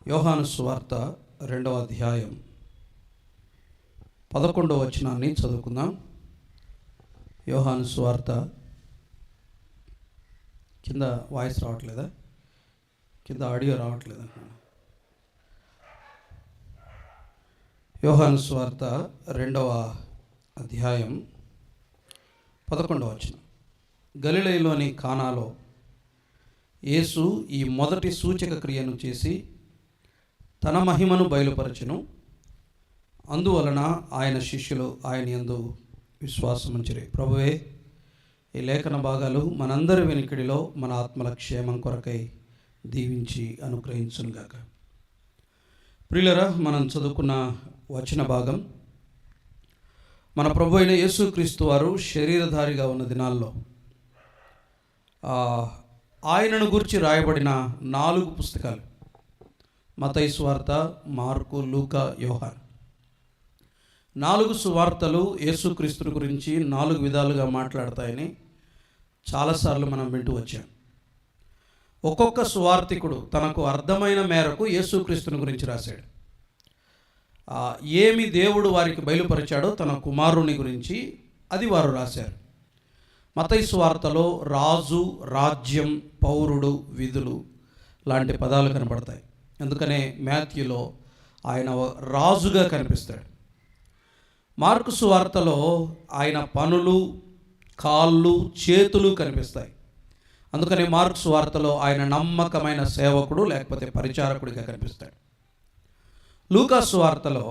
యోహాను సువార్త 2వ అధ్యాయం 11వ వచనాన్ని చదువుకుందాం. యోహాను సువార్త కింద వాయిస్ రావట్లేదా? కింద ఆడియో రావట్లేదు అంటున్నాను. యోహాను సువార్త 2వ అధ్యాయం 11వ వచనం. గలిలయలోని కానాలో యేసు ఈ మొదటి సూచక క్రియను చేసి తన మహిమను బయలుపరచెను. అందువలన ఆయన శిష్యులు ఆయన యందు విశ్వాసముంచిరి. ప్రభువే, ఈ లేఖన భాగాలు మనందరి వెనుకడిలో మన ఆత్మల క్షేమం కొరకై దీవించి అనుగ్రహించునుగాక. ప్రియులరా, మనం చదువుకున్న వచన భాగం మన ప్రభు అయిన యేసుక్రీస్తు వారు శరీరధారిగా ఉన్న దినాల్లో ఆయనను గురించి రాయబడిన 4 పుస్తకాలు, మత్తయి సువార్త, మార్కు, లూకా, యోహాను. 4 సువార్తలు యేసుక్రీస్తుని గురించి 4 విధాలుగా మాట్లాడతాయని చాలాసార్లు మనం వింటూ వచ్చాం. ఒక్కొక్క సువార్తికుడు తనకు అర్థమైన మేరకు యేసుక్రీస్తుని గురించి రాశాడు. ఏమి దేవుడు వారికి బయలుపరిచాడో తన కుమారుని గురించి అది వారు రాశారు. మత్తయి సువార్తలో రాజు, రాజ్యం, పౌరుడు, విధులు లాంటి పదాలు కనపడతాయి. అందుకనే మాథ్యూలో ఆయన రాజుగా కనిపిస్తాడు. మార్కు సువార్తలో ఆయన పనులు, కాళ్ళు, చేతులు కనిపిస్తాయి. అందుకనే మార్కు సువార్తలో ఆయన నమ్మకమైన సేవకుడు లేకపోతే పరిచారకుడిగా కనిపిస్తాడు. లూకా సువార్తలో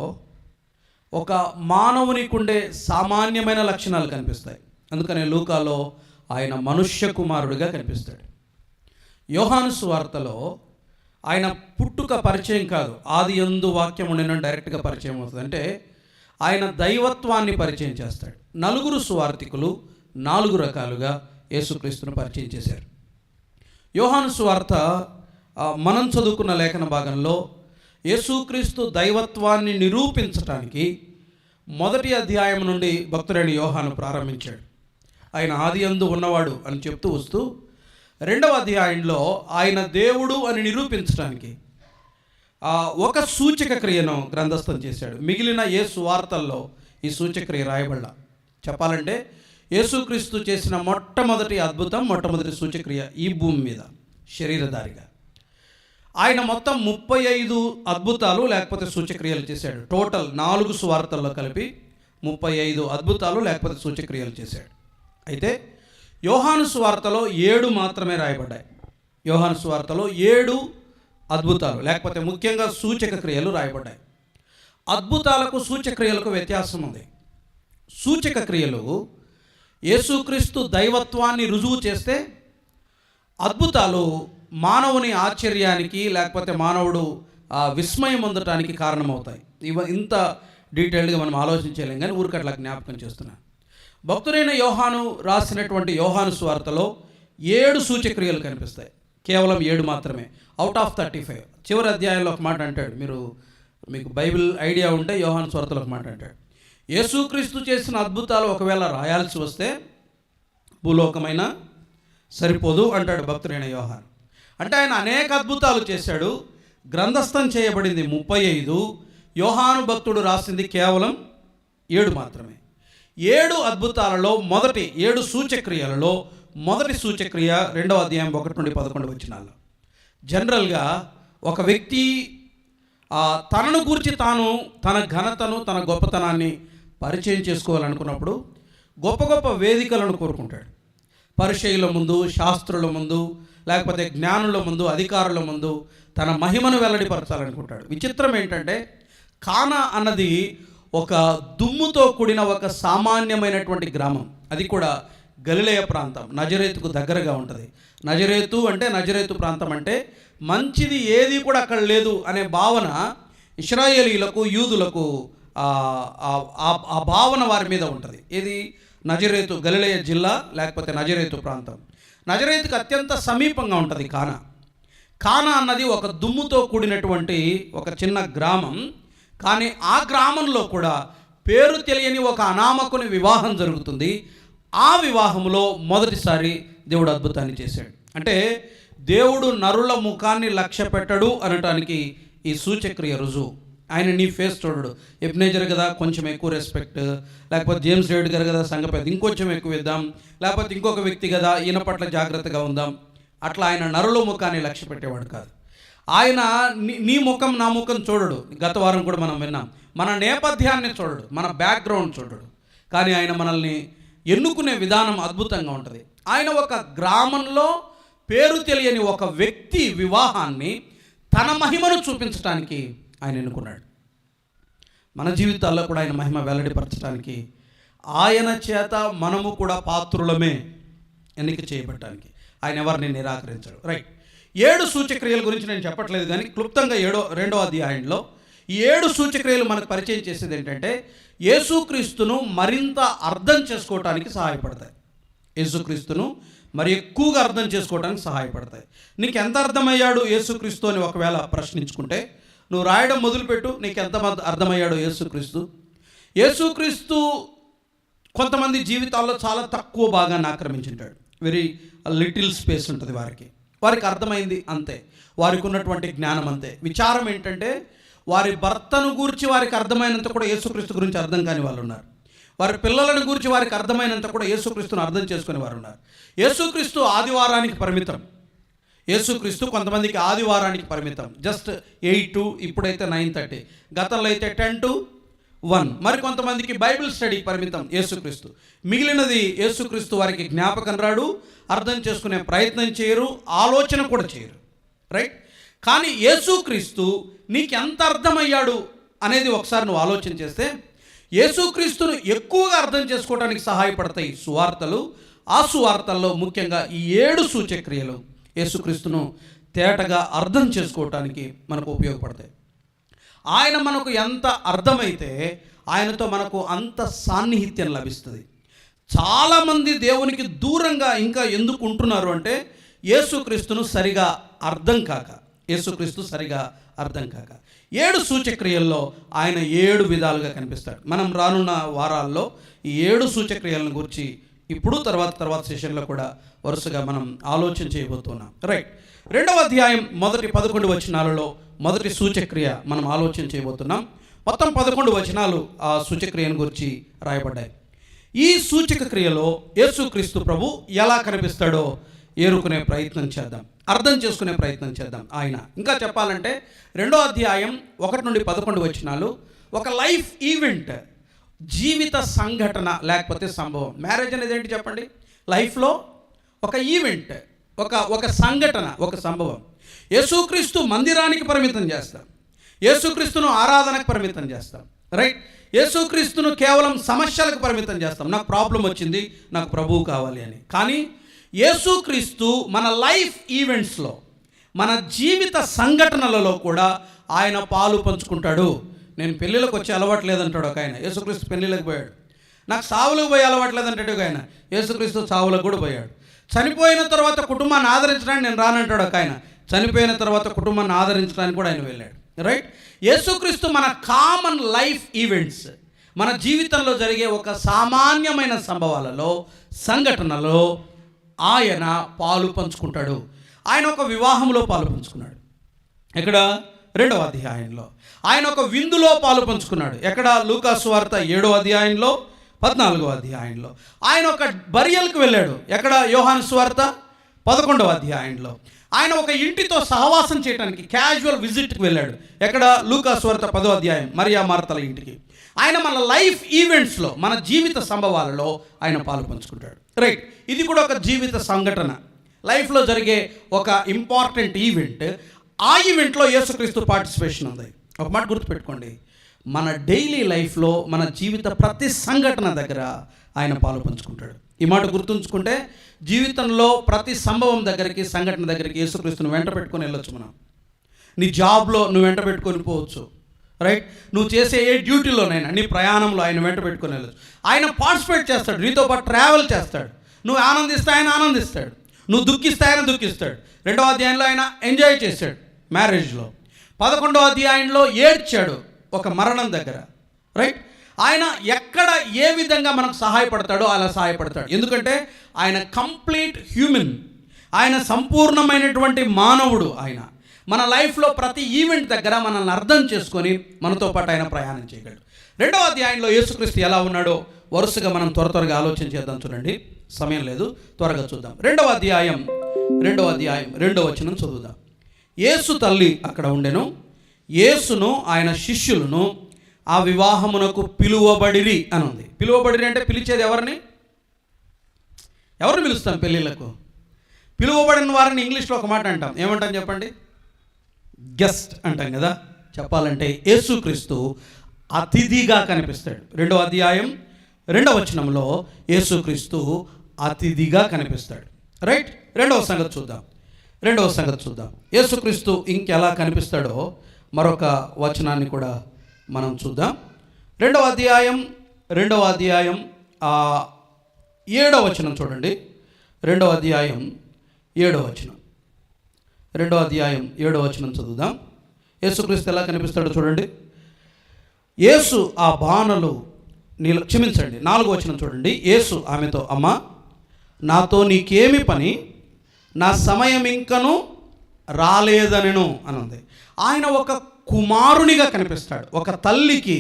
ఒక మానవునికి ఉండే సామాన్యమైన లక్షణాలు కనిపిస్తాయి. అందుకనే లూకాలో ఆయన మనుష్య కుమారుడిగా కనిపిస్తాడు. యోహాను సువార్తలో ఆయన పుట్టుక పరిచయం కాదు, ఆది యందు వాక్యం ఉండేనని డైరెక్ట్గా పరిచయం అవుతుంది. అంటే ఆయన దైవత్వాన్ని పరిచయం చేస్తాడు. 4 సువార్తికులు 4 రకాలుగా యేసుక్రీస్తును పరిచయం చేశారు. యోహాను సువార్త మనం చదువుకున్న లేఖన భాగంలో యేసుక్రీస్తు దైవత్వాన్ని నిరూపించడానికి మొదటి అధ్యాయం నుండి భక్తుడైన యోహాను ప్రారంభించాడు. ఆయన ఆది యందు ఉన్నవాడు అని చెప్తూ వస్తూ 2వ అధ్యాయంలో ఆయన దేవుడు అని నిరూపించడానికి ఒక సూచక క్రియను గ్రంథస్థం చేశాడు. మిగిలిన ఏ సువార్తల్లో ఈ సూచక్రియ రాయబడ్డా. చెప్పాలంటే యేసుక్రీస్తు చేసిన మొట్టమొదటి అద్భుతం, మొట్టమొదటి సూచక్రియ ఈ భూమి మీద శరీరధారిగా. ఆయన మొత్తం 35 అద్భుతాలు లేకపోతే సూచక్రియలు చేశాడు. టోటల్ 4 సువార్తల్లో కలిపి 35 అద్భుతాలు లేకపోతే సూచక్రియలు చేశాడు. అయితే యోహాను సువార్తలో 7 మాత్రమే రాయబడ్డాయి. యోహాను సువార్తలో 7 అద్భుతాలు లేకపోతే ముఖ్యంగా సూచక క్రియలు రాయబడ్డాయి. అద్భుతాలకు సూచక్రియలకు వ్యత్యాసం ఉంది. సూచక క్రియలు యేసుక్రీస్తు దైవత్వాన్ని రుజువు చేస్తే, అద్భుతాలు మానవుని ఆశ్చర్యానికి లేకపోతే మానవుడు విస్మయం పొందటానికి కారణమవుతాయి. ఇంత డీటెయిల్డ్గా మనం ఆలోచించలేం, కానీ ఊరికట్లా జ్ఞాపకం చేస్తున్నాను. భక్తుడైన యోహాను రాసినటువంటి యోహాను సువార్తలో 7 సూచక్రియలు కనిపిస్తాయి. కేవలం 7 మాత్రమే అవుట్ ఆఫ్ 35. చివరి అధ్యాయంలో ఒక మాట అంటాడు. మీకు బైబిల్ ఐడియా ఉంటే యోహాను సువార్తలో ఒక మాట అంటాడు. యేసుక్రీస్తు చేసిన అద్భుతాలు ఒకవేళ రాయాల్సి వస్తే భూలోకమైన సరిపోదు అంటాడు భక్తుడైన యోహాను. అంటే ఆయన అనేక అద్భుతాలు చేశాడు. గ్రంథస్థం చేయబడింది 35. యోహాను భక్తుడు రాసింది కేవలం 7 మాత్రమే. 7 అద్భుతాలలో మొదటి 7 సూచక్రియలలో మొదటి సూచక్రియ 2వ అధ్యాయం 1 నుండి 11 వచనాల్లో. జనరల్గా ఒక వ్యక్తి తనను గురించి తాను తన ఘనతను, తన గొప్పతనాన్ని పరిచయం చేసుకోవాలనుకున్నప్పుడు గొప్ప గొప్ప వేదికలను కోరుకుంటాడు. పరిచయుల ముందు, శాస్త్రుల ముందు, లేకపోతే జ్ఞానుల ముందు, అధికారుల ముందు తన మహిమను వెల్లడిపరచాలనుకుంటాడు. విచిత్రం ఏంటంటే కానా అన్నది ఒక దుమ్ముతో కూడిన ఒక సామాన్యమైనటువంటి గ్రామం. అది కూడా గలిలయ ప్రాంతం, నజరేతుకు దగ్గరగా ఉంటుంది. నజరేతు ప్రాంతం అంటే మంచిది ఏది కూడా అక్కడ లేదు అనే భావన ఇశ్రాయేలీలకు, యూదులకు ఆ భావన వారి మీద ఉంటుంది. ఇది నజరేతు, గలిలయ జిల్లా లేకపోతే నజరేతు ప్రాంతం. నజరేతుకు అత్యంత సమీపంగా ఉంటుంది కానా అన్నది ఒక దుమ్ముతో కూడినటువంటి ఒక చిన్న గ్రామం. కానీ ఆ గ్రామంలో కూడా పేరు తెలియని ఒక అనామకుని వివాహం జరుగుతుంది. ఆ వివాహంలో మొదటిసారి దేవుడు అద్భుతాన్ని చేశాడు. అంటే దేవుడు నరుల ముఖాన్ని లక్ష్య పెట్టడు అనటానికి ఈ సూచక్రియ రుజువు. ఆయన నీ ఫేస్ చూడడు. ఎబ్నేజర్ కదా కొంచెం ఎక్కువ రెస్పెక్ట్, లేకపోతే జేమ్స్ రేడ్ గారు కదా సంఘ పెద్ద ఇంకొంచెం ఎక్కువ ఇద్దాం, లేకపోతే ఇంకొక వ్యక్తి కదా ఈయన పట్ల జాగ్రత్తగా ఉందాం. అట్లా ఆయన నరుల ముఖాన్ని లక్ష్య పెట్టేవాడు కాదు. ఆయన నీ ముఖం నా ముఖం చూడడు. గత వారం కూడా మనం విన్నాం. మన నేపథ్యాన్ని చూడడు, మన బ్యాక్గ్రౌండ్ చూడడు. కానీ ఆయన మనల్ని ఎన్నుకునే విధానం అద్భుతంగా ఉంటుంది. ఆయన ఒక గ్రామంలో పేరు తెలియని ఒక వ్యక్తి వివాహాన్ని తన మహిమను చూపించడానికి ఆయన ఎన్నుకున్నాడు. మన జీవితాల్లో కూడా ఆయన మహిమ వెల్లడిపరచడానికి, ఆయన చేత మనము కూడా పాత్రులమే ఎన్నిక చేయబడటానికి ఆయన ఎవరిని నిరాకరించడు. రైట్. 7 సూచక్రియల గురించి నేను చెప్పట్లేదు, కానీ క్లుప్తంగా 2వ అధ్యాయంలో ఈ 7 సూచక్రియలు మనకు పరిచయం చేసేది ఏంటంటే యేసుక్రీస్తును మరింత అర్థం చేసుకోవటానికి సహాయపడతాయి. యేసుక్రీస్తును మరి ఎక్కువగా అర్థం చేసుకోవడానికి సహాయపడతాయి. నీకు ఎంత అర్థమయ్యాడు యేసుక్రీస్తు అని ఒకవేళ ప్రశ్నించుకుంటే నువ్వు రాయడం మొదలుపెట్టు. నీకు ఎంత అర్థమయ్యాడు యేసుక్రీస్తు? యేసుక్రీస్తు కొంతమంది జీవితాల్లో చాలా తక్కువ భాగాన్ని ఆక్రమించుంటాడు. వెరీ లిటిల్ స్పేస్ ఉంటుంది వారికి అర్థమైంది అంతే, వారికి ఉన్నటువంటి జ్ఞానం అంతే. విచారం ఏంటంటే వారి భర్తను గురించి వారికి అర్థమైనంత కూడా యేసుక్రీస్తు గురించి అర్థం కాని వాళ్ళు ఉన్నారు. వారి పిల్లలను గురించి వారికి అర్థమైనంత కూడా యేసుక్రీస్తును అర్థం చేసుకునే వారు ఉన్నారు. యేసుక్రీస్తు ఆదివారానికి పరిమితం. యేసుక్రీస్తు కొంతమందికి ఆదివారానికి పరిమితం, జస్ట్ 8 to ఇప్పుడైతే 9:30, గతంలో అయితే 10 to 1. మరి కొంతమందికి బైబిల్ స్టడీకి పరిమితం యేసుక్రీస్తు. మిగిలినది యేసుక్రీస్తు వారికి జ్ఞాపకం రాడు, అర్థం చేసుకునే ప్రయత్నం చేయరు, ఆలోచన కూడా చేయరు. రైట్. కానీ యేసుక్రీస్తు నీకు ఎంత అర్థమయ్యాడు అనేది ఒకసారి నువ్వు ఆలోచన చేస్తే యేసుక్రీస్తును ఎక్కువగా అర్థం చేసుకోవడానికి సహాయపడతాయి సువార్తలు. ఆ సువార్తల్లో ముఖ్యంగా ఈ 7 సూచక్రియలు యేసుక్రీస్తును తేటగా అర్థం చేసుకోవటానికి మనకు ఉపయోగపడతాయి. ఆయన మనకు ఎంత అర్థమైతే ఆయనతో మనకు అంత సాన్నిహిత్యం లభిస్తుంది. చాలామంది దేవునికి దూరంగా ఇంకా ఎందుకు ఉంటున్నారు అంటే యేసుక్రీస్తును సరిగా అర్థం కాక. 7 సూచక్రియల్లో ఆయన 7 విధాలుగా కనిపిస్తాడు. మనం రానున్న వారాల్లో ఈ 7 సూచక్రియలను గురించి ఇప్పుడు తర్వాత సెషన్లో కూడా వరుసగా మనం ఆలోచన చేయబోతున్నాం. రైట్. 2వ అధ్యాయం మొదటి 11 వచనాలలో మొదటి సూచక్రియ మనం ఆలోచన చేయబోతున్నాం. మొత్తం 11 వచనాలు ఆ సూచక్రియను గురించి రాయబడ్డాయి. ఈ సూచక క్రియలో యేసుక్రీస్తు ప్రభు ఎలా కనిపిస్తాడో ఏరుకునే ప్రయత్నం చేద్దాం, అర్థం చేసుకునే ప్రయత్నం చేద్దాం. ఆయన ఇంకా చెప్పాలంటే 2వ అధ్యాయం 1 నుండి 11 వచనాలు ఒక లైఫ్ ఈవెంట్, జీవిత సంఘటన లేకపోతే సంభవం. మ్యారేజ్ అనేది ఏంటి చెప్పండి? లైఫ్లో ఒక ఈవెంట్, ఒక సంఘటన, ఒక సంభవం. యేసుక్రీస్తు మందిరానికి పరిమితం చేస్తాం, యేసుక్రీస్తును ఆరాధనకు పరిమితం చేస్తాం. రైట్. యేసుక్రీస్తును కేవలం సమస్యలకు పరిమితం చేస్తాం. నాకు ప్రాబ్లం వచ్చింది, నాకు ప్రభువు కావాలి అని. కానీ యేసుక్రీస్తు మన లైఫ్ ఈవెంట్స్లో, మన జీవిత సంఘటనలలో కూడా ఆయన పాలు పంచుకుంటాడు. నేను పెళ్ళిళ్ళకి వచ్చే అలవాటు లేదంటాడు ఒక ఆయన, యేసుక్రీస్తు పెళ్ళిళ్ళకి పోయాడు. నాకు సావులకు పోయి అలవాటు లేదంటాడు ఒక ఆయన, యేసుక్రీస్తు సావులకు కూడా పోయాడు. చనిపోయిన తర్వాత కుటుంబాన్ని ఆదరించడానికి నేను రానంటాడు ఒక ఆయన, చనిపోయిన తర్వాత కుటుంబాన్ని ఆదరించడానికి కూడా ఆయన వెళ్ళాడు. రైట్. యేసుక్రీస్తు మన కామన్ లైఫ్ ఈవెంట్స్, మన జీవితంలో జరిగే ఒక సామాన్యమైన సంభవాలలో, సంఘటనలో ఆయన పాలు పంచుకుంటాడు. ఆయన ఒక వివాహంలో పాలు పంచుకున్నాడు. ఎక్కడ? 2వ అధ్యాయంలో. ఆయన ఒక విందులో పాలు పంచుకున్నాడు. ఎక్కడ? లూకా సువార్త 7వ అధ్యాయంలో, 14వ అధ్యాయంలో. ఆయన ఒక బరియల్కి వెళ్ళాడు. ఎక్కడ? యోహాను సువార్త 11వ అధ్యాయంలో. ఆయన ఒక ఇంటితో సహవాసం చేయడానికి క్యాజువల్ విజిట్కి వెళ్ళాడు. ఎక్కడ? లూకా సువార్త 10వ అధ్యాయం, మరియా మార్తల ఇంటికి. ఆయన మన లైఫ్ ఈవెంట్స్లో, మన జీవిత సంభవాలలో ఆయన పాలు పంచుకుంటాడు. రైట్. ఇది కూడా ఒక జీవిత సంఘటన, లైఫ్లో జరిగే ఒక ఇంపార్టెంట్ ఈవెంట్. ఆ ఈవెంట్లో యేసుక్రీస్తు పార్టిసిపేషన్ ఉంది. ఒక మాట గుర్తుపెట్టుకోండి, మన డైలీ లైఫ్లో, మన జీవిత ప్రతి సంఘటన దగ్గర ఆయన పాలు పంచుకుంటాడు. ఈ మాట గుర్తుంచుకుంటే జీవితంలో ప్రతి సంభవం దగ్గరికి, సంఘటన దగ్గరికి యేసుక్రీస్తును వెంట పెట్టుకొని వెళ్ళొచ్చు. మనం నీ జాబ్లో నువ్వు వెంట పెట్టుకొని పోవచ్చు. రైట్. నువ్వు చేసే ఏ డ్యూటీలోనైనా, నీ ప్రయాణంలో ఆయన వెంట పెట్టుకొని వెళ్ళొచ్చు. ఆయన పార్టిసిపేట్ చేస్తాడు, నీతో పాటు ట్రావెల్ చేస్తాడు. నువ్వు ఆనందిస్తే ఆయన ఆనందిస్తాడు, నువ్వు దుఃఖిస్తే ఆయన దుఃఖిస్తాడు. 2వ అధ్యాయంలో ఆయన ఎంజాయ్ చేశాడు మ్యారేజ్లో. 11వ అధ్యాయంలో ఏడ్చాడు ఒక మరణం దగ్గర. రైట్. ఆయన ఎక్కడ ఏ విధంగా మనకు సహాయపడతాడో అలా సహాయపడతాడు. ఎందుకంటే ఆయన కంప్లీట్ హ్యూమన్, ఆయన సంపూర్ణమైనటువంటి మానవుడు. ఆయన మన లైఫ్లో ప్రతి ఈవెంట్ దగ్గర మనల్ని అర్థం చేసుకొని మనతో పాటు ఆయన ప్రయాణం చేయగలడు. 2వ అధ్యాయంలో యేసుక్రీస్తు ఎలా ఉన్నాడో వరుసగా మనం త్వరగా ఆలోచన చేద్దాం. చూడండి, సమయం లేదు, త్వరగా చూద్దాం. 2వ అధ్యాయం 2వ వచనం చదువుదాం. యేసు తల్లి అక్కడ ఉండెను, యేసును ఆయన శిష్యులను ఆ వివాహమునకు పిలువబడిరి అని ఉంది. పిలువబడిరి అంటే పిలిచేది ఎవరిని పిలుస్తాం పెళ్ళిళ్ళకు? పిలువబడిన వారిని ఇంగ్లీష్లో ఒక మాట అంటాం, ఏమంటాం చెప్పండి? గెస్ట్ అంటాం కదా. చెప్పాలంటే యేసుక్రీస్తు అతిథిగా కనిపిస్తాడు. 2వ అధ్యాయం 2వ వచనంలో యేసుక్రీస్తు అతిథిగా కనిపిస్తాడు. రైట్, రెండవ సంగతి చూద్దాం. యేసుక్రీస్తు ఇంకెలా కనిపిస్తాడో మరొక వచనాన్ని కూడా మనం చూద్దాం. 2వ అధ్యాయం 7వ వచనం చూడండి. 2వ అధ్యాయం 7వ వచనం చదువుదాం. యేసుక్రీస్తు ఎలా కనిపిస్తాడో చూడండి. యేసు ఆ బాణలు క్షమించండి, 4వ వచనం చూడండి. యేసు ఆమెతో, అమ్మా, నాతో నీకేమి పని? నా సమయం ఇంకను రాలేదనెను అని ఉంది. ఆయన ఒక కుమారునిగా కనిపిస్తాడు, ఒక తల్లికి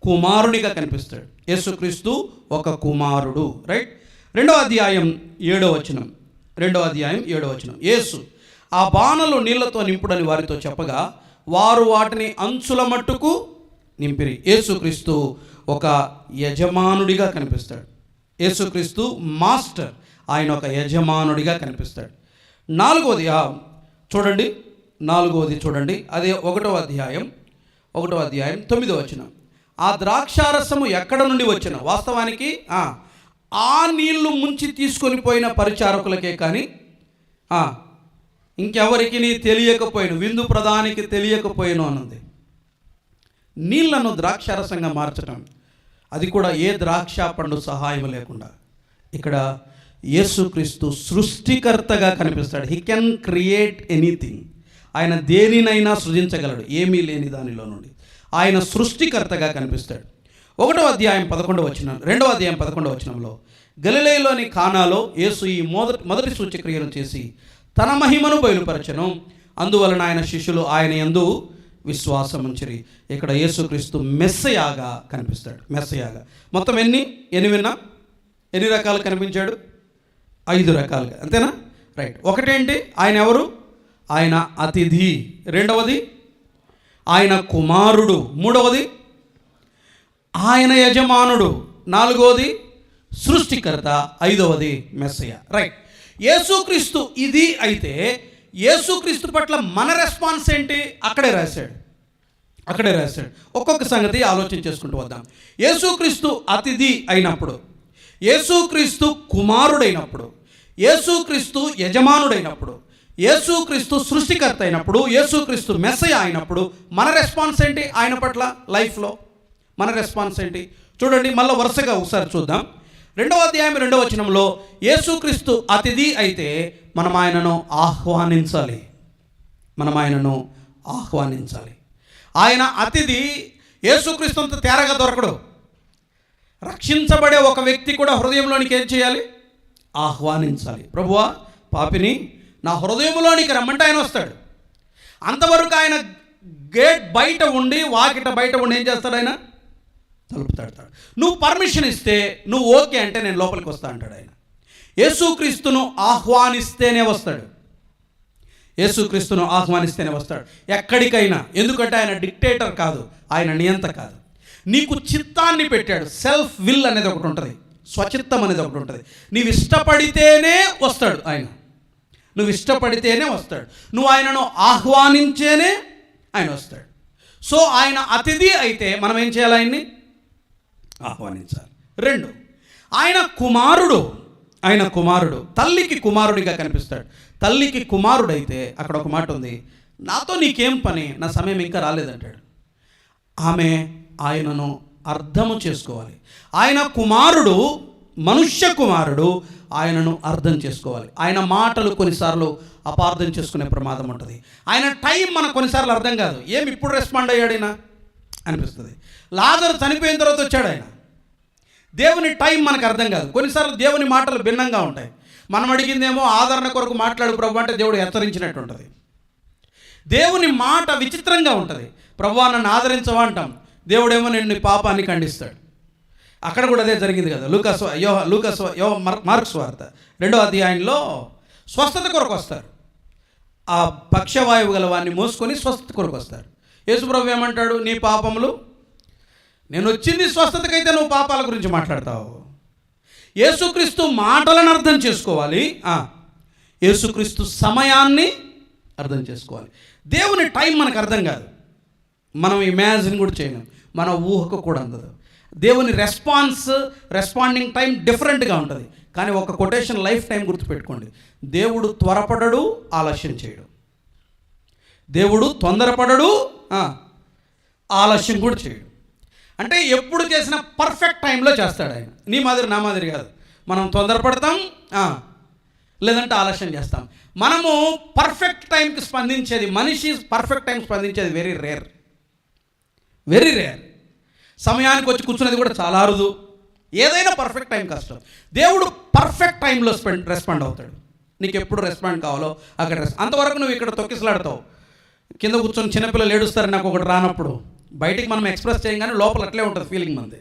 కుమారునిగా కనిపిస్తాడు. యేసుక్రీస్తు ఒక కుమారుడు. రైట్. 2వ అధ్యాయం 7వ వచనం. యేసు ఆ బాణలు నీళ్లతో నింపుడని వారితో చెప్పగా వారు వాటిని అంచుల మట్టుకు నింపిరి. యేసుక్రీస్తు ఒక యజమానుడిగా కనిపిస్తాడు. యేసుక్రీస్తు మాస్టర్, ఆయన ఒక యజమానుడిగా కనిపిస్తాడు. 4వది చూడండి. అదే 1వ అధ్యాయం 9వ వచనం. ఆ ద్రాక్షారసము ఎక్కడ నుండి వచ్చిన? వాస్తవానికి ఆ నీళ్లు ముంచి తీసుకొని పోయిన పరిచారకులకే కానీ ఇంకెవరికి తెలియకపోయిన, విందు ప్రధానికి తెలియకపోయిను అన్నది. నీళ్లను ద్రాక్షారసంగా మార్చడం, అది కూడా ఏ ద్రాక్ష పండు సహాయం లేకుండా. ఇక్కడ యేసుక్రీస్తు సృష్టికర్తగా కనిపిస్తాడు. He can create anything. ఆయన దేనినైనా సృజించగలడు, ఏమీ లేని దానిలో నుండి. ఆయన సృష్టికర్తగా కనిపిస్తాడు. 1వ అధ్యాయం 11వ వచనం, 2వ అధ్యాయం 11వ వచనంలో గలిలయలోని కానాలో యేసు ఈ మొదటి సూచక్రియను చేసి తన మహిమను బయలుపరచెను. అందువలన ఆయన శిష్యులు ఆయన యందు విశ్వాసం ఉంచిరి. ఇక్కడ యేసుక్రీస్తు మెస్సయాగా కనిపిస్తాడు. మెస్సయాగా మొత్తం ఎన్ని రకాలు కనిపించాడు? 5 రకాలుగా, అంతేనా? రైట్. ఒకటేంటి? ఆయన ఎవరు? ఆయన అతిథి. 2వది ఆయన కుమారుడు. 3వది ఆయన యజమానుడు. 4వది సృష్టికర్త. 5వది మెస్సయ. రైట్. యేసుక్రీస్తు ఇది అయితే యేసుక్రీస్తు పట్ల మన రెస్పాన్స్ ఏంటి? అక్కడే రాశాడు. ఒక్కొక్క సంగతి ఆలోచన చేసుకుంటూ వద్దాం. యేసుక్రీస్తు అతిథి అయినప్పుడు, యేసుక్రీస్తు కుమారుడైనప్పుడు, యేసుక్రీస్తు యజమానుడైనప్పుడు, యేసుక్రీస్తు సృష్టికర్త అయినప్పుడు, యేసుక్రీస్తు మెస్సయ అయినప్పుడు మన రెస్పాన్స్ ఏంటి? ఆయన పట్ల లైఫ్లో మన రెస్పాన్స్ ఏంటి? చూడండి, మళ్ళీ వరుసగా ఒకసారి చూద్దాం. 2వ అధ్యాయం 2వ వచనంలో యేసుక్రీస్తు అతిథి అయితే మనం ఆయనను ఆహ్వానించాలి. ఆయన అతిథి. యేసుక్రీస్తు అంత తేరగా దొరకడు. రక్షించబడే ఒక వ్యక్తి కూడా హృదయంలోనికి ఏం చేయాలి? ఆహ్వానించాలి. ప్రభువా, పాపిని నా హృదయంలోనికి రమ్మంటే ఆయన వస్తాడు. అంతవరకు ఆయన గేట్ బయట ఉండి, వాకిట బయట ఉండి ఏం చేస్తాడు? ఆయన తలుపు తడతాడు. నువ్వు పర్మిషన్ ఇస్తే, నువ్వు ఓకే అంటే నేను లోపలికి వస్తా అంటాడు ఆయన. యేసుక్రీస్తును ఆహ్వానిస్తేనే వస్తాడు. ఎక్కడికైనా. ఎందుకంటే ఆయన డిక్టేటర్ కాదు, ఆయన నియంత కాదు. నీకు చిత్తాన్ని పెట్టాడు. సెల్ఫ్ విల్ అనేది ఒకటి ఉంటుంది, స్వచిత్తం అనేది ఒకటి ఉంటుంది. నీవు ఇష్టపడితేనే వస్తాడు ఆయన. నువ్వు ఆయనను ఆహ్వానించేనే ఆయన వస్తాడు. సో ఆయన అతిథి అయితే మనం ఏం చేయాలి? ఆయన్ని ఆహ్వానించాలి. 2, ఆయన కుమారుడు. తల్లికి కుమారుడిగా కనిపిస్తాడు. తల్లికి కుమారుడైతే అక్కడ ఒక మాట ఉంది, నాతో నీకేం పని? నా సమయం ఇంకా రాలేదంటాడు. ఆమె ఆయనను అర్థము చేసుకోవాలి. ఆయన కుమారుడు, మనుష్య కుమారుడు, ఆయనను అర్థం చేసుకోవాలి. ఆయన మాటలు కొన్నిసార్లు అపార్థం చేసుకునే ప్రమాదం ఉంటుంది. ఆయన టైం మనకు కొన్నిసార్లు అర్థం కాదు. ఏమి ఇప్పుడు రెస్పాండ్ అయ్యాడైనా అనిపిస్తుంది. లాజరు చనిపోయిన తర్వాత వచ్చాడు ఆయన. దేవుని టైం మనకు అర్థం కాదు. కొన్నిసార్లు దేవుని మాటలు భిన్నంగా ఉంటాయి. మనం అడిగిందేమో ఆదరణ కొరకు మాట్లాడు ప్రభు అంటే దేవుడు హెచ్చరించినట్టు ఉంటుంది. దేవుని మాట విచిత్రంగా ఉంటుంది. ప్రభువా నన్ను ఆదరించవా అంటాం, దేవుడేమో నేను నీ పాపాన్ని ఖండిస్తాడు. అక్కడ కూడా అదే జరిగింది కదా. మార్క్స్ వార్త 2వ అధ్యాయంలో స్వస్థత కొరకు వస్తారు. ఆ పక్షవాయువు గల వాడిని మోసుకొని స్వస్థత కొరకు వస్తారు. యేసుప్రభు ఏమంటాడు, నీ పాపములు, నేను వచ్చింది స్వస్థతకైతే నువ్వు పాపాల గురించి మాట్లాడతావు. యేసుక్రీస్తు మాటలను అర్థం చేసుకోవాలి, యేసుక్రీస్తు సమయాన్ని అర్థం చేసుకోవాలి. దేవుని టైం మనకు అర్థం కాదు, మనం ఇమాజిన్ కూడా చేయలేం, మన ఊహకు కూడా అందదు. దేవుని రెస్పాండింగ్ టైం డిఫరెంట్గా ఉంటుంది. కానీ ఒక కొటేషన్ లైఫ్ టైం గుర్తుపెట్టుకోండి, దేవుడు త్వరపడడు, ఆలస్యం చేయడు. దేవుడు తొందరపడడు, ఆలస్యం కూడా చేయడు. అంటే ఎప్పుడు చేసినా పర్ఫెక్ట్ టైంలో చేస్తాడు ఆయన. నీ మాదిరి నా మాదిరి కాదు. మనం తొందరపడతాం, లేదంటే ఆలస్యం చేస్తాం. మనము పర్ఫెక్ట్ టైంకి స్పందించేది, మనిషి పర్ఫెక్ట్ టైం స్పందించేది వెరీ రేర్. సమయానికి వచ్చి కూర్చునేది కూడా చాలా అరుదు. ఏదైనా పర్ఫెక్ట్ టైం కష్టం. దేవుడు పర్ఫెక్ట్ టైంలో రెస్పాండ్ అవుతాడు. నీకు ఎప్పుడు రెస్పాండ్ కావాలో అక్కడ అంతవరకు నువ్వు ఇక్కడ తొక్కిసలాడతావు. కింద కూర్చొని చిన్నపిల్లలు ఏడుస్తారు నాకు ఒకటి రానప్పుడు. బయటికి మనం ఎక్స్ప్రెస్ చేయగానే లోపల అట్లే ఉంటుంది ఫీలింగ్ మంది,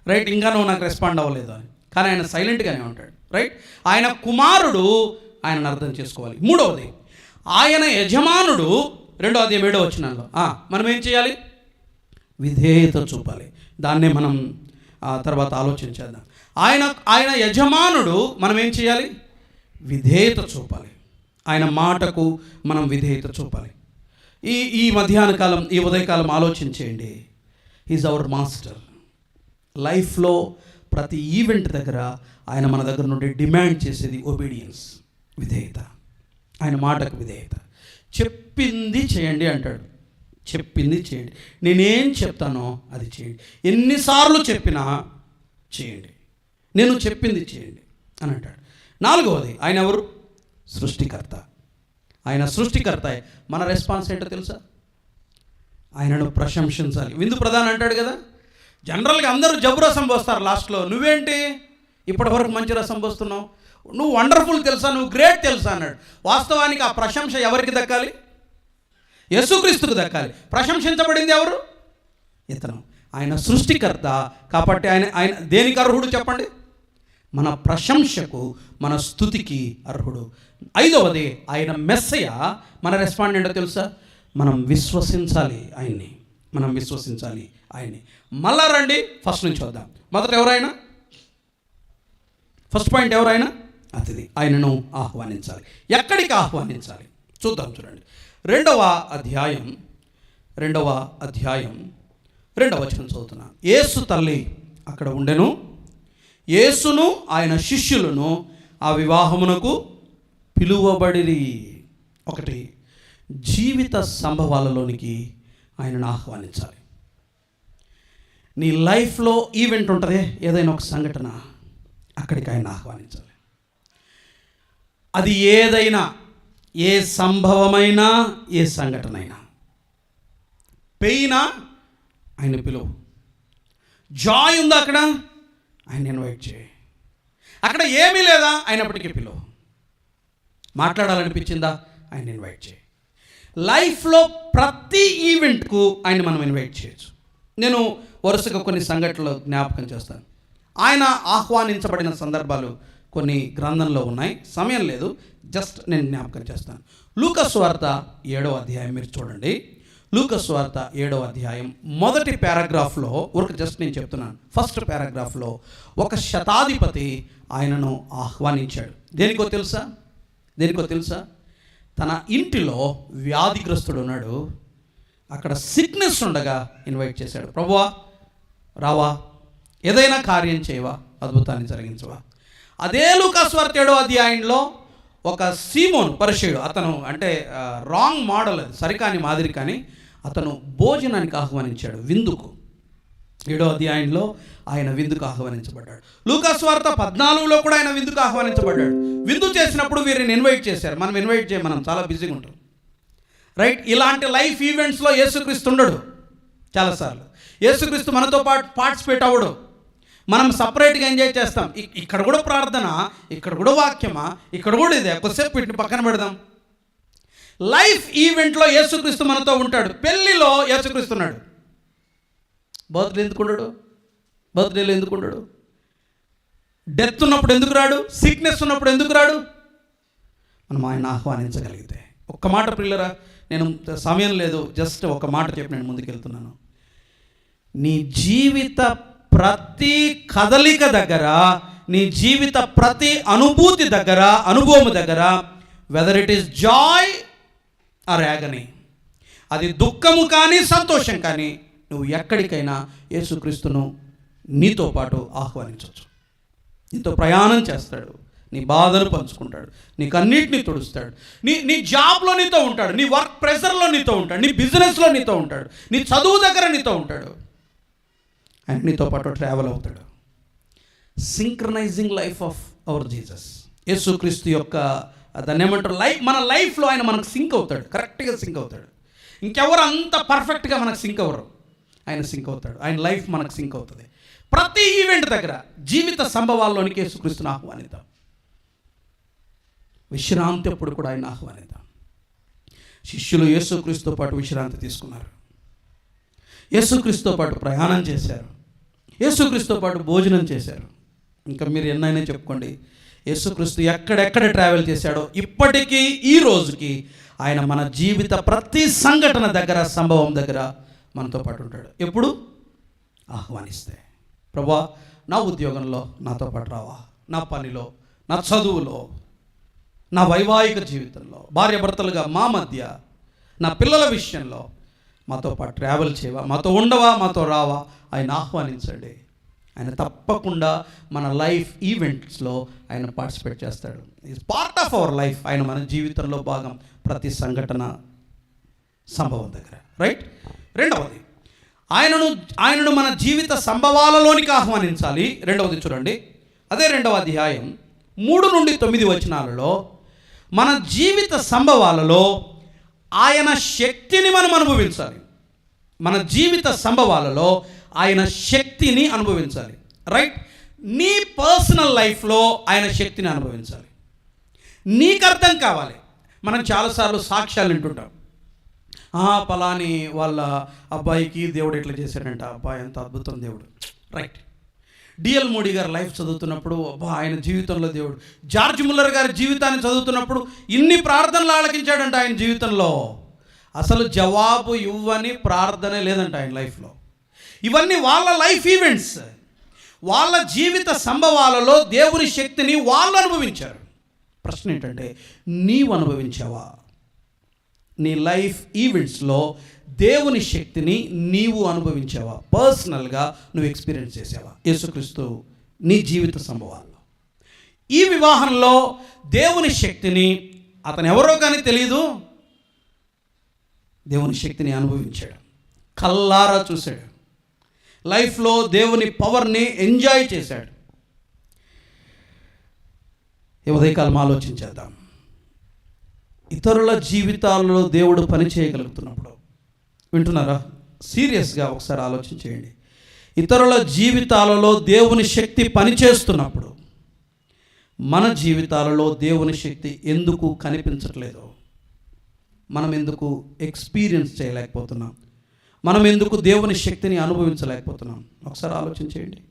రైట్? ఇంకా నువ్వు నాకు రెస్పాండ్ అవ్వలేదు అని. కానీ ఆయన సైలెంట్గానే ఉంటాడు, రైట్? ఆయన కుమారుడు ఆయనను అర్థం చేసుకోవాలి. 3వది, ఆయన యజమానుడు 2వ అధ్యాయం 7వ వచనంలో మనం ఏం చేయాలి? విధేయత చూపాలి. దాన్నే మనం తర్వాత ఆలోచించేద్దాం. ఆయన యజమానుడు, మనం ఏం చేయాలి? విధేయత చూపాలి. ఆయన మాటకు మనం విధేయత చూపాలి. ఈ మధ్యాహ్న కాలం, ఈ ఉదయకాలం ఆలోచించేయండి. Is our master. లైఫ్లో ప్రతి ఈవెంట్ దగ్గర ఆయన మన దగ్గర నుండి డిమాండ్ చేసేది ఒబీడియన్స్, విధేయత. ఆయన మాటకు విధేయత. చెప్పింది చేయండి అంటాడు. చెప్పింది చేయండి, నేనేం చెప్తానో అది చేయండి. ఎన్నిసార్లు చెప్పినా చేయండి, నేను చెప్పింది చేయండి అని అంటాడు. 4వది, ఆయన ఎవరు? సృష్టికర్త. ఆయన సృష్టికర్త. మన రెస్పాన్స్ ఏంటో తెలుసా? ఆయనను ప్రశంసించాలి. విందు ప్రధానం అంటాడు కదా. జనరల్గా అందరూ జబ్బు రసం పోస్తారు లాస్ట్లో. నువ్వేంటి ఇప్పటివరకు మంచి రసం పోస్తున్నావు, నువ్వు వండర్ఫుల్ తెలుసా, నువ్వు గ్రేట్ తెలుసా అన్నాడు. వాస్తవానికి ఆ ప్రశంస ఎవరికి దక్కాలి? యేసుక్రీస్తుకు దక్కాలి. ప్రశంసించబడింది ఎవరు? ఇతను. ఆయన సృష్టికర్త కాబట్టి ఆయన దేనికి అర్హుడు చెప్పండి? మన ప్రశంసకు, మన స్తుతికి అర్హుడు. 5వది, ఆయన మెస్సయ. మన రెస్పాండ్ ఏంటో తెలుసా? మనం విశ్వసించాలి ఆయన్ని, మనం విశ్వసించాలి ఆయన్ని. మళ్ళా రండి, ఫస్ట్ నుంచి వద్దాం. మొదట ఎవరైనా, ఫస్ట్ పాయింట్ ఎవరైనా అతిథి. ఆయనను ఆహ్వానించాలి. ఎక్కడికి ఆహ్వానించాలి చూద్దాం. చూడండి, 2వ అధ్యాయం 2వ వచనం చదువుతున్నా. యేసు తల్లి అక్కడ ఉండెను, యేసును ఆయన శిష్యులను ఆ వివాహమునకు పిలువబడిరి. ఒకటి, జీవిత సంభవాలలోనికి ఆయనను ఆహ్వానించాలి. నీ లైఫ్లో ఈవెంట్ ఉంటుంది, ఏదైనా ఒక సంఘటన, అక్కడికి ఆయన ఆహ్వానించాలి. అది ఏదైనా, ఏ సంభవమైనా, ఏ సంఘటన అయినా. పెయినా, ఆయన పిలువు. జాయ్ ఉందా అక్కడ, ఆయన ఇన్వైట్ చేయి. అక్కడ ఏమీ లేదా, అయినప్పటికీ పిలువు. మాట్లాడాలనిపించిందా, ఆయన ఇన్వైట్ చేయి. లైఫ్లో ప్రతి ఈవెంట్కు ఆయన మనం ఇన్వైట్ చేయొచ్చు. నేను వరుసగా కొన్ని సంఘటనలు జ్ఞాపకం చేస్తాను. ఆయన ఆహ్వానించబడిన సందర్భాలు కొన్ని గ్రంథంలో ఉన్నాయి, సమయం లేదు, జస్ట్ నేను జ్ఞాపకం చేస్తాను. లూకాసు వార్త 7వ అధ్యాయం మీరు చూడండి. లూకాసు వార్త 7వ అధ్యాయం మొదటి పారాగ్రాఫ్లో, జస్ట్ నేను చెప్తున్నాను, ఫస్ట్ పారాగ్రాఫ్లో ఒక శతాధిపతి ఆయనను ఆహ్వానించాడు. దేనికో తెలుసా? తన ఇంటిలో వ్యాధిగ్రస్తుడు ఉన్నాడు, అక్కడ సిక్నెస్ ఉండగా ఇన్వైట్ చేశాడు. ప్రభువా రావా, ఏదైనా కార్యం చేయవా, అద్భుతాన్ని జరిగించవా. అదే లూకాసు వార్త 7వ అధ్యాయంలో ఒక సీమోన్ పరిసయ్యుడు, అతను అంటే రాంగ్ మోడల్, అది సరికాని మాదిరి, కానీ అతను భోజనానికి ఆహ్వానించాడు, విందుకు. 7వ అధ్యాయంలో ఆయన విందుకు ఆహ్వానించబడ్డాడు. లూకాసు వార్త 14లో కూడా ఆయన విందుకు ఆహ్వానించబడ్డాడు. విందు చేసినప్పుడు వీరిని ఇన్వైట్ చేశారు. మనం ఇన్వైట్ చేయం, మనం చాలా బిజీగా ఉంటాం, రైట్? ఇలాంటి లైఫ్ ఈవెంట్స్లో యేసుక్రీస్తు ఉండడు. చాలాసార్లు యేసుక్రీస్తు మనతో పాటు పార్టిసిపేట్ అవ్వడు. మనం సపరేట్గా ఎంజాయ్ చేస్తాం. ఇక్కడ కూడా ప్రార్థన, ఇక్కడ కూడా వాక్యమా, ఇక్కడ కూడా ఇదే, కొద్దిసేపు వీటిని పక్కన పెడదాం. లైఫ్ ఈవెంట్లో యేసుక్రీస్తు మనతో ఉంటాడు. పెళ్లిలో యేసుక్రీస్తు ఉన్నాడు. బర్త్డే ఎందుకు ఉండడు? బర్త్డేలో ఎందుకు ఉండడు? డెత్ ఉన్నప్పుడు ఎందుకు రాడు? సిక్నెస్ ఉన్నప్పుడు ఎందుకు రాడు? మనం ఆయన ఆహ్వానించగలిగితే. ఒక్క మాట ప్రియులరా, నేను సమయం లేదు, జస్ట్ ఒక మాట చెప్పి నేను ముందుకెళ్తున్నాను. నీ జీవిత ప్రతి కదలిక దగ్గర, నీ జీవిత ప్రతి అనుభూతి దగ్గర, అనుభవం దగ్గర, whether it is Joy are agony, అది దుఃఖము కానీ సంతోషం కానీ, నువ్వు ఎక్కడికైనా యేసుక్రీస్తును నీతో పాటు ఆహ్వానించవచ్చు. నీతో ప్రయాణం చేస్తాడు, నీ బాధను పంచుకుంటాడు, నీకు అన్నిటినీ తుడుస్తాడు. నీ జాబ్లో నీతో ఉంటాడు, నీ వర్క్ ప్రెషర్లో నీతో ఉంటాడు, నీ బిజినెస్లో నీతో ఉంటాడు, నీ చదువు దగ్గర నీతో ఉంటాడు. ఆయన నీతో పాటు ట్రావెల్ అవుతాడు. Synchronising life of our Jesus. యేసుక్రీస్తు యొక్క దాన్ని ఏమంటారు, మన లైఫ్లో ఆయన మనకు సింక్ అవుతాడు, కరెక్ట్గా సింక్ అవుతాడు. ఇంకెవరు అంత పర్ఫెక్ట్గా మనకు సింక్ అవ్వరు, ఆయన సింక్ అవుతాడు. ఆయన లైఫ్ మనకు సింక్ అవుతుంది. ప్రతి ఈవెంట్ దగ్గర, జీవిత సంభవాల్లోనికి యేసుక్రీస్తుని ఆహ్వానిద్దాం. విశ్రాంతి అప్పుడు కూడా ఆయన ఆహ్వానిద్దాం. శిష్యులు యేసుక్రీస్తుతో పాటు విశ్రాంతి తీసుకున్నారు, యేసుక్రీస్తుతో పాటు ప్రయాణం చేశారు, యేసుక్రీస్తుతో పాటు భోజనం చేశారు. ఇంకా మీరు ఎన్నైనా చెప్పుకోండి, యేసుక్రీస్తు ఎక్కడెక్కడ ట్రావెల్ చేశాడో ఇప్పటికీ ఈ రోజుకి ఆయన మన జీవిత ప్రతి సంఘటన దగ్గర, సంభవం దగ్గర మనతో పాటు ఉంటాడు. ఎప్పుడు? ఆహ్వానిస్తే. ప్రభువా, నా ఉద్యోగంలో నాతో పాటు రావా, నా పనిలో, నా చదువులో, నా వైవాహిక జీవితంలో, భార్యాభర్తలుగా మా మధ్య, నా పిల్లల విషయంలో మాతో పాటు ట్రావెల్ చేయవా, మాతో ఉండవా, మాతో రావా, ఆయన ఆహ్వానించండి. ఆయన తప్పకుండా మన లైఫ్ ఈవెంట్స్లో ఆయన పార్టిసిపేట్ చేస్తాడు. Is part of our life. ఆయన మన జీవితంలో భాగం, ప్రతి సంఘటన, సంభవం దగ్గర. రైట్. రెండవది, ఆయనను మన జీవిత సంభవాలలోనికి ఆహ్వానించాలి. రెండవది చూడండి, అదే 2వ అధ్యాయం 3 నుండి 9 వచనాలలో మన జీవిత సంభవాలలో ఆయన శక్తిని మనం అనుభవించాలి. మన జీవిత సంభవాలలో ఆయన శక్తిని అనుభవించాలి. రైట్. నీ పర్సనల్ లైఫ్లో ఆయన శక్తిని అనుభవించాలి. నీకు అర్థం కావాలి. మనం చాలాసార్లు సాక్ష్యాలు వింటుంటాం. పలాని వాళ్ళ అబ్బాయికి దేవుడు ఎట్లా చేశాడంట, అబ్బాయి ఎంత అద్భుతం దేవుడు. రైట్. డిఎల్ మోడీ గారి లైఫ్ చదువుతున్నప్పుడు, ఆయన జీవితంలో దేవుడు. జార్జ్ ముల్లర్ గారి జీవితాన్ని చదువుతున్నప్పుడు ఇన్ని ప్రార్థనలు ఆలకించాడంట ఆయన జీవితంలో. అసలు జవాబు ఇవ్వని ప్రార్థనే లేదంట ఆయన లైఫ్లో. ఇవన్నీ వాళ్ళ లైఫ్ ఈవెంట్స్, వాళ్ళ జీవిత సంభవాలలో దేవుని శక్తిని వాళ్ళు అనుభవించారు. ప్రశ్న ఏంటంటే, నీవు అనుభవించావా? నీ లైఫ్ ఈవెంట్స్లో దేవుని శక్తిని నీవు అనుభవించావా? పర్సనల్గా నువ్వు ఎక్స్పీరియన్స్ చేసావా? యేసుక్రీస్తు నీ జీవిత సంభవాల్లో, ఈ వివాహంలో దేవుని శక్తిని, అతను ఎవరో కానీ తెలియదు, దేవుని శక్తిని అనుభవించాడు, కల్లారా చూశాడు, లైఫ్లో దేవుని పవర్ని ఎంజాయ్ చేశాడు. ఈ ఉదయకాలం ఆలోచించేద్దాం. ఇతరుల జీవితాల్లో దేవుడు పని చేయగలుగుతున్నప్పుడు, వింటున్నారా? సీరియస్గా ఒకసారి ఆలోచించేయండి. ఇతరుల జీవితాలలో దేవుని శక్తి పనిచేస్తున్నప్పుడు మన జీవితాలలో దేవుని శక్తి ఎందుకు కనిపించట్లేదు? మనం ఎందుకు ఎక్స్పీరియన్స్ చేయలేకపోతున్నాం? మనం ఎందుకు దేవుని శక్తిని అనుభవించలేకపోతున్నాం? ఒకసారి ఆలోచించేయండి.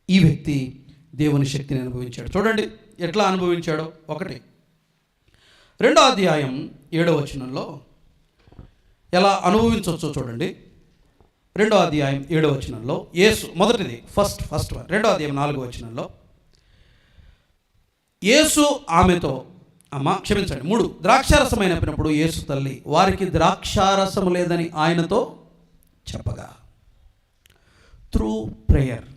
ఈ వ్యక్తి దేవుని శక్తిని అనుభవించాడు. చూడండి ఎట్లా అనుభవించాడో. 2వ అధ్యాయం 7వ వచనంలో ఎలా అనుభవించవచ్చో చూడండి. 2వ అధ్యాయం 7వ వచనంలో యేసు, మొదటిది ఫస్ట్ 2వ అధ్యాయం 4వ వచనంలో యేసు ఆమెతో, 3 ద్రాక్షారసం అయినప్పుడు యేసు తల్లి వారికి ద్రాక్షారసము లేదని ఆయనతో చెప్పగా. త్రూ ప్రేయర్,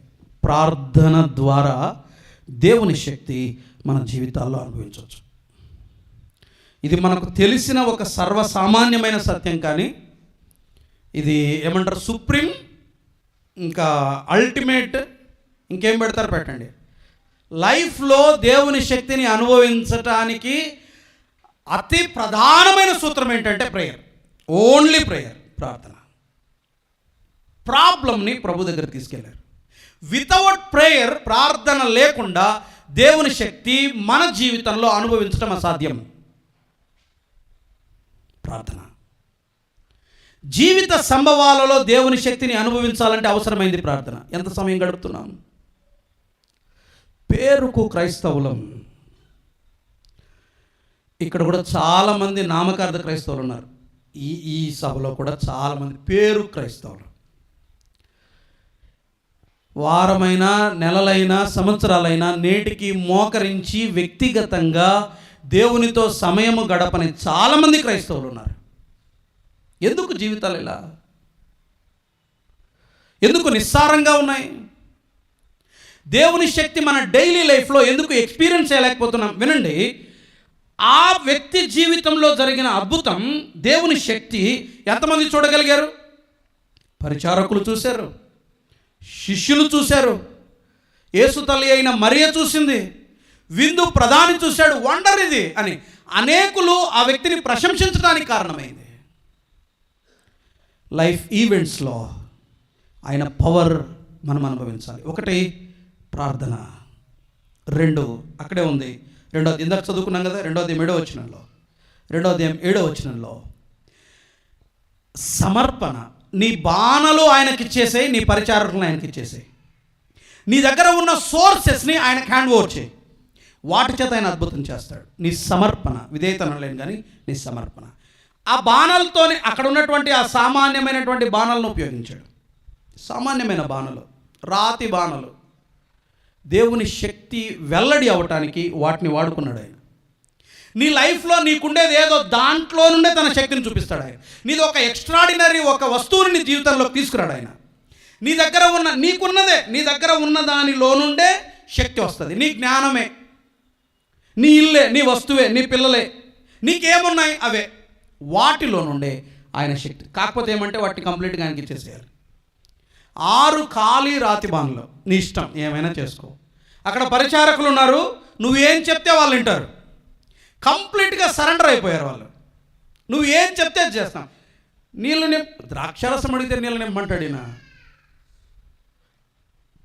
ప్రార్థన ద్వారా దేవుని శక్తి మన జీవితాల్లో అనుభవించవచ్చు. ఇది మనకు తెలిసిన ఒక సర్వసామాన్యమైన సత్యం, కానీ ఇది ఏమంటారు, సుప్రీం, ఇంకా అల్టిమేట్, ఇంకేం పెడతారు పెట్టండి. లైఫ్లో దేవుని శక్తిని అనుభవించటానికి అతి ప్రధానమైన సూత్రం ఏంటంటే ప్రేయర్. ఓన్లీ ప్రేయర్, ప్రార్థన. ప్రాబ్లంని ప్రభు దగ్గర తీసుకెళ్లారు. వితౌట్ ప్రేయర్, ప్రార్థన లేకుండా దేవుని శక్తి మన జీవితంలో అనుభవించడం అసాధ్యం. ప్రార్థన. జీవిత సంభవాలలో దేవుని శక్తిని అనుభవించాలంటే అవసరమైంది ప్రార్థన. ఎంత సమయం గడుపుతున్నాం? పేరుకు క్రైస్తవులం. ఇక్కడ కూడా చాలామంది నామకార్థ క్రైస్తవులు ఉన్నారు. ఈ సభలో కూడా చాలామంది పేరు క్రైస్తవులు. వారమైనా, నెలలైనా, సంవత్సరాలైనా నేటికి మోకరించి వ్యక్తిగతంగా దేవునితో సమయము గడపని చాలామంది క్రైస్తవులు ఉన్నారు. ఎందుకు జీవితాలు ఇలా? ఎందుకు నిస్సారంగా ఉన్నాయి? దేవుని శక్తి మన డైలీ లైఫ్లో ఎందుకు ఎక్స్పీరియన్స్ చేయలేకపోతున్నాం? వినండి, ఆ వ్యక్తి జీవితంలో జరిగిన అద్భుతం, దేవుని శక్తి ఎంతమంది చూడగలిగారు? పరిచారకులు చూశారు, శిష్యులు చూశారు, యేసు తల్లి అయిన మరియ చూసింది, విందు ప్రధాని చూశాడు. వండర్ ఇది అని అనేకులు ఆ వ్యక్తిని ప్రశంసించడానికి కారణమైంది. లైఫ్ ఈవెంట్స్లో ఆయన పవర్ మనం అనుభవించాలి. ఒకటి ప్రార్థన, రెండు అక్కడే ఉంది. రెండోది ఇందాక చదువుకున్నాం కదా, రెండోది 7వ వచనంలో సమర్పణ. నీ బాణలు ఆయనకి ఇచ్చేసేయి, నీ పరిచారకులను ఆయనకి ఇచ్చేసేయి, నీ దగ్గర ఉన్న సోర్సెస్ని ఆయనకు హ్యాండ్ ఓవర్ చేయి, వాటి చేత ఆయన అద్భుతం చేస్తాడు. నీ సమర్పణ, విధేయతనం లేని కానీ నీ సమర్పణ. ఆ బాణాలతోనే అక్కడ ఉన్నటువంటి ఆ సామాన్యమైనటువంటి బాణాలను ఉపయోగించాడు. సామాన్యమైన బాణాలు, రాతి బాణాలు, దేవుని శక్తి వెల్లడి అవ్వటానికి వాటిని వాడుకున్నాడు ఆయన. నీ లైఫ్లో నీకుండేది ఏదో దాంట్లో నుండే తన శక్తిని చూపిస్తాడు ఆయన. నీది ఒక ఎక్స్ట్రాడినరీ ఒక వస్తువుని నీ జీవితంలోకి తీసుకురాడు ఆయన. నీ దగ్గర ఉన్న నీకున్నదే, నీ దగ్గర ఉన్న దానిలో నుండే శక్తి వస్తుంది. నీ జ్ఞానమే, నీ ఇల్లే, నీ వస్తువే, నీ పిల్లలే, నీకేమున్నాయి అవే, వాటిలో నుండే ఆయన శక్తి. కాకపోతే ఏమంటే వాటిని కంప్లీట్గా ఆయనకి ఇచ్చేసేయాలి. 6 ఖాళీ రాతి బాణలు, నీ ఇష్టం ఏమైనా చేసుకో. అక్కడ పరిచారకులు ఉన్నారు, నువ్వు ఏం చెప్తే వాళ్ళు వింటారు. కంప్లీట్గా సరెండర్ అయిపోయారు వాళ్ళు. నువ్వు ఏం చెప్తే అది చేస్తాం. నీళ్ళు ద్రాక్షారసం అడిగితే నీళ్ళు నింపమంటాడు ఈయన.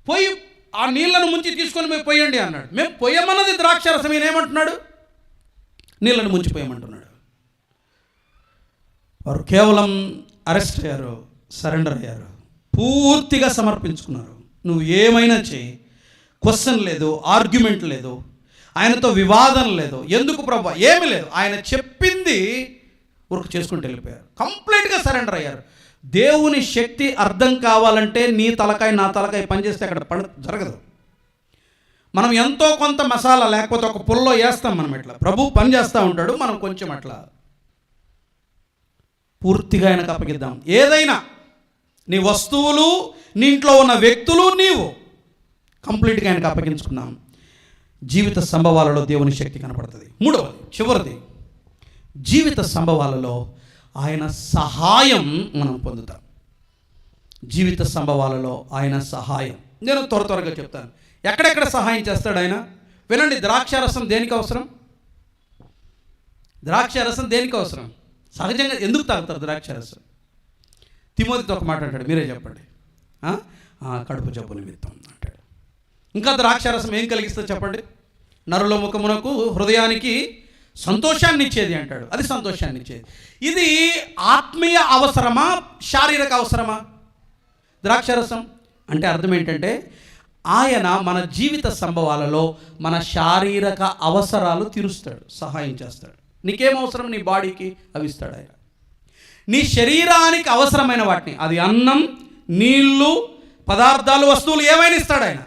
పోయి ఆ నీళ్లను ముంచి తీసుకొని మేము పోయండి అన్నాడు. మేము పోయమన్నది ద్రాక్షారసం, ఈయన ఏమంటున్నాడు? నీళ్ళను ముంచి పోయమంటున్నాడు. వారు కేవలం అరెస్ట్ అయ్యారు, సరెండర్ అయ్యారు, పూర్తిగా సమర్పించుకున్నారు. నువ్వు ఏమైనా చేయి, క్వశ్చన్ లేదు, ఆర్గ్యుమెంట్ లేదు, ఆయనతో వివాదం లేదు. ఎందుకు ప్రభు? ఏమీ లేదు. ఆయన చెప్పింది వర్క్ చేసుకుంటూ వెళ్ళిపోయారు. కంప్లీట్గా సరెండర్ అయ్యారు. దేవుని శక్తి అర్థం కావాలంటే నీ తలకాయ నా తలకాయ పనిచేస్తే అక్కడ జరగదు. మనం ఎంతో కొంత మసాలా లేకపోతే ఒక పుల్లో వేస్తాం మనం. ఇట్లా ప్రభు పని చేస్తూ ఉంటాడు, మనం కొంచెం అట్లా పూర్తిగా ఆయనకు అప్పగిద్దాం. ఏదైనా నీ వస్తువులు, నీ ఇంట్లో ఉన్న వ్యక్తులు, నీవు కంప్లీట్గా ఆయనకు అప్పగించుకున్నాం. జీవిత సంభవాలలో దేవుని శక్తి కనపడుతుంది. మూడవది, చివరిది, జీవిత సంభవాలలో ఆయన సహాయం మనం పొందుతాం. జీవిత సంభవాలలో ఆయన సహాయం నేను త్వరగా చెప్తాను. ఎక్కడెక్కడ సహాయం చేస్తాడు ఆయన? వినండి, ద్రాక్షారసం దేనికి అవసరం? ద్రాక్షారసం దేనికి అవసరం? సహజంగా ఎందుకు తాగుతారు ద్రాక్షారసం? తిమోతితో ఒక మాట అంటాడు, మీరే చెప్పండి. కడుపు జబ్బు నిమిత్తం అంటాడు. ఇంకా ద్రాక్షారసం ఏం కలిగిస్తుంది చెప్పండి? నరుల ముఖమునకు, హృదయానికి సంతోషాన్ని ఇచ్చేది అంటాడు. అది సంతోషాన్ని ఇచ్చేది. ఇది ఆత్మీయ అవసరమా, శారీరక అవసరమా? ద్రాక్షారసం అంటే అర్థం ఏంటంటే ఆయన మన జీవిత సంభవాలలో మన శారీరక అవసరాలు తీరుస్తాడు, సహాయం చేస్తాడు. నీకేం అవసరం నీ బాడీకి అవి ఇస్తాడు ఆయన. నీ శరీరానికి అవసరమైన వాటిని, అది అన్నం, నీళ్లు, పదార్థాలు, వస్తువులు ఏమైనా ఇస్తాడు ఆయన.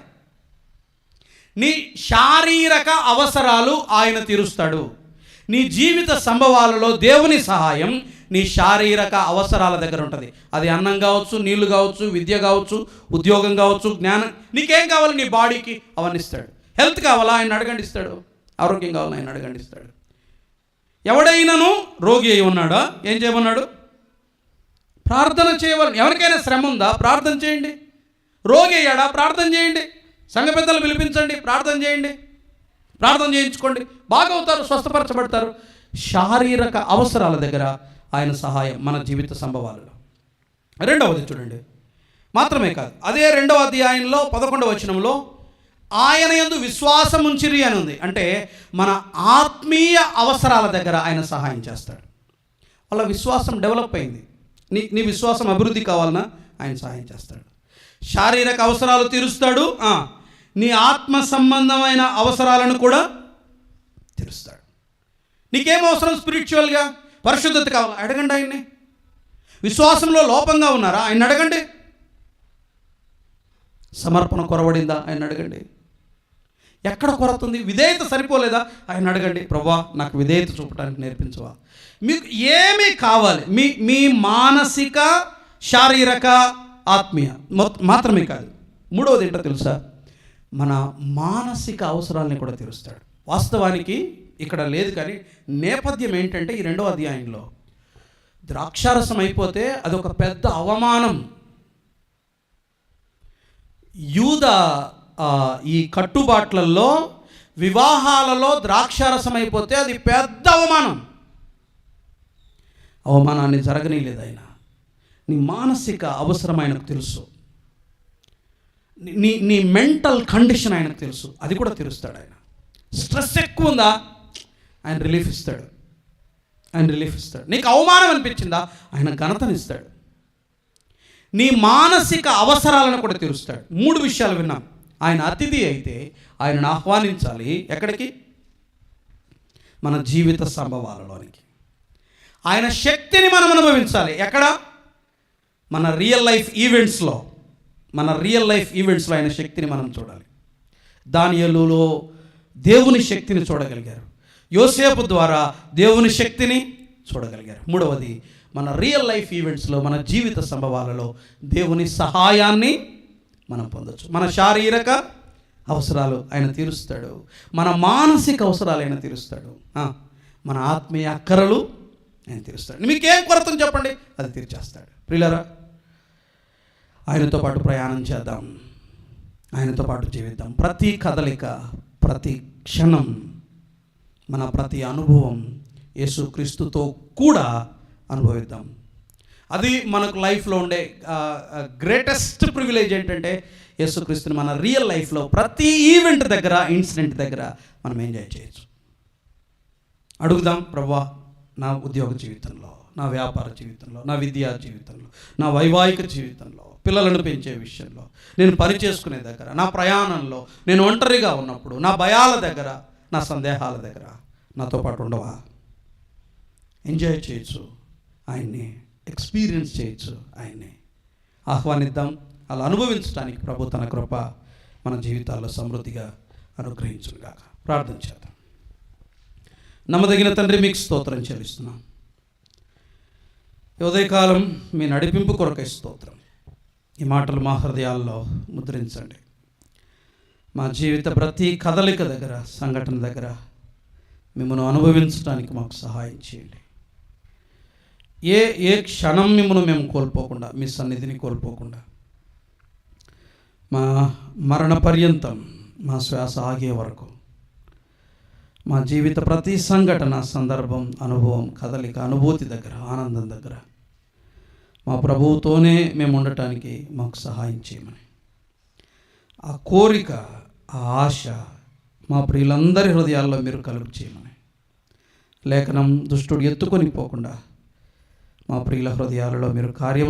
నీ శారీరక అవసరాలు ఆయన తీరుస్తాడు. నీ జీవిత సంభవాలలో దేవుని సహాయం నీ శారీరక అవసరాల దగ్గర ఉంటుంది. అది అన్నం కావచ్చు, నీళ్లు కావచ్చు, విద్య కావచ్చు, ఉద్యోగం కావచ్చు, జ్ఞానం. నీకేం కావాలి నీ బాడీకి అవన్నీ ఇస్తాడు. హెల్త్ కావాలా ఆయన అడగండి ఇస్తాడు. ఆరోగ్యం కావాలా ఆయన అడగండి ఇస్తాడు. ఎవడైనాను రోగి అయి ఉన్నాడా ఏం చేయమన్నాడు? ప్రార్థన చేయవాలి. ఎవరికైనా శ్రమ ఉందా? ప్రార్థన చేయండి. రోగి అయ్యాడా? ప్రార్థన చేయండి. సంఘ పెద్దలు పిలిపించండి, ప్రార్థన చేయండి, ప్రార్థన చేయించుకోండి, బాగవుతారు, స్వస్థపరచబడతారు. శారీరక అవసరాల దగ్గర ఆయన సహాయం మన జీవిత సంభవాలలో. రెండవది చూడండి, మాత్రమే కాదు, అదే 2వ అధ్యాయంలో 11వ వచనంలో ఆయన యందు విశ్వాసం ఉంచిరి అని ఉంది. అంటే మన ఆత్మీయ అవసరాల దగ్గర ఆయన సహాయం చేస్తాడు. వాళ్ళ విశ్వాసం డెవలప్ అయింది. నీ విశ్వాసం అభివృద్ధి కావాలన్నా ఆయన సహాయం చేస్తాడు. శారీరక అవసరాలు తీరుస్తాడు, నీ ఆత్మ సంబంధమైన అవసరాలను కూడా తీరుస్తాడు. నీకేం అవసరం? స్పిరిచువల్గా పరిశుద్ధత కావాలి, అడగండి ఆయన్ని. విశ్వాసంలో లోపంగా ఉన్నారా? ఆయన అడగండి. సమర్పణ కొరవడిందా? ఆయన అడగండి. ఎక్కడ కొరత ఉంది? విధేయత సరిపోలేదా? ఆయన అడగండి. ప్రభువా, నాకు విధేయత చూపడానికి నేర్పించవా? మీకు ఏమి కావాలి? మీ మానసిక, శారీరక, ఆత్మీయ మాత్రమే కాదు, మూడవది ఏంటో తెలుసా? మన మానసిక అవసరాలని కూడా తీరుస్తాడు. వాస్తవానికి ఇక్కడ లేదు, కానీ నేపథ్యం ఏంటంటే ఈ 2వ అధ్యాయంలో ద్రాక్షారసం అయిపోతే అదొక పెద్ద అవమానం. యూద ఈ కట్టుబాట్లలో, వివాహాలలో ద్రాక్షారసం అయిపోతే అది పెద్ద అవమానం. అవమానాన్ని జరగనీయలేదు ఆయన. నీ మానసిక అవసరం ఆయనకు తెలుసు, నీ మెంటల్ కండిషన్ ఆయనకు తెలుసు, అది కూడా తీరుస్తాడు ఆయన. స్ట్రెస్ ఎక్కువ ఉందా? ఆయన రిలీఫ్ ఇస్తాడు. నీకు అవమానం అనిపించిందా? ఆయన ఘనతనిస్తాడు. నీ మానసిక అవసరాలను కూడా తీరుస్తాడు. 3 విషయాలు విన్నాం. ఆయన అతిథి అయితే ఆయనను ఆహ్వానించాలి. ఎక్కడికి? మన జీవిత సంభవాలలోనికి. ఆయన శక్తిని మనం అనుభవించాలి. ఎక్కడ? మన రియల్ లైఫ్ ఈవెంట్స్లో ఆయన శక్తిని మనం చూడాలి. దానియేలులో దేవుని శక్తిని చూడగలిగారు. యోసేపు ద్వారా దేవుని శక్తిని చూడగలిగారు. 3వది, మన రియల్ లైఫ్ ఈవెంట్స్లో, మన జీవిత సంభవాలలో దేవుని సహాయాన్ని మనం పొందొచ్చు. మన శారీరక అవసరాలు ఆయన తీరుస్తాడు, మన మానసిక అవసరాలు ఆయన తీరుస్తాడు, మన ఆత్మీయ అక్కరలు ఆయన తీరుస్తాడు. మీకేం కొరతని చెప్పండి, అది తీర్చేస్తాడు. ప్రియులారా, ఆయనతో పాటు ప్రయాణం చేద్దాం, ఆయనతో పాటు జీవిద్దాం. ప్రతి కదలిక, ప్రతి క్షణం, మన ప్రతి అనుభవం యేసుక్రీస్తుతో కూడా అనుభవిద్దాం. అది మనకు లైఫ్లో ఉండే గ్రేటెస్ట్ ప్రివిలేజ్ ఏంటంటే యేసుక్రీస్తుని మన రియల్ లైఫ్లో ప్రతి ఈవెంట్ దగ్గర, ఇన్సిడెంట్ దగ్గర మనం ఎంజాయ్ చేయొచ్చు. అడుగుదాం, ప్రభువా, నా ఉద్యోగ జీవితంలో, నా వ్యాపార జీవితంలో, నా విద్యా జీవితంలో, నా వైవాహిక జీవితంలో, పిల్లలను పెంచే విషయంలో, నేను పని చేసుకునే దగ్గర, నా ప్రయాణంలో, నేను ఒంటరిగా ఉన్నప్పుడు, నా భయాల దగ్గర, నా సందేహాల దగ్గర నాతో పాటు ఉండవా? ఎంజాయ్ చేయొచ్చు, ఆయన్ని ఎక్స్పీరియన్స్ చేయొచ్చు, ఆయన్ని ఆహ్వానిద్దాం. అలా అనుభవించడానికి ప్రభు తన కృప మన జీవితాల్లో సమృద్ధిగా అనుగ్రహించుగాక. ప్రార్థన చేద్దాం. నమ్మదగిన తండ్రి, మీకు స్తోత్రం చెల్లిస్తున్నాం. ఉదయకాలం మీ నడిపింపు కొరకై స్తోత్రం. ఈ మాటలు మా హృదయాల్లో ముద్రించండి. మా జీవిత ప్రతి కదలిక దగ్గర, సంఘటన దగ్గర మిమ్మల్ని అనుభవించడానికి మాకు సహాయం చేయండి. ఏ క్షణం మిమ్మల్ని మేము కోల్పోకుండా, మీ సన్నిధిని కోల్పోకుండా, మా మరణ పర్యంతం, మా శ్వాస ఆగే వరకు, మా జీవిత ప్రతి సంఘటన, సందర్భం, అనుభవం, కదలిక, అనుభూతి దగ్గర, ఆనందం దగ్గర మా ప్రభువుతోనే మేము ఉండటానికి మాకు సహాయం చేయమని, ఆ కోరిక, ఆ ఆశ మా ప్రియులందరి హృదయాల్లో మీరు కలుగు చేయమని, లేఖనం దుష్టుడు ఎత్తుకొని పోకుండా మా ప్రియుల హృదయాలలో మీరు కార్యము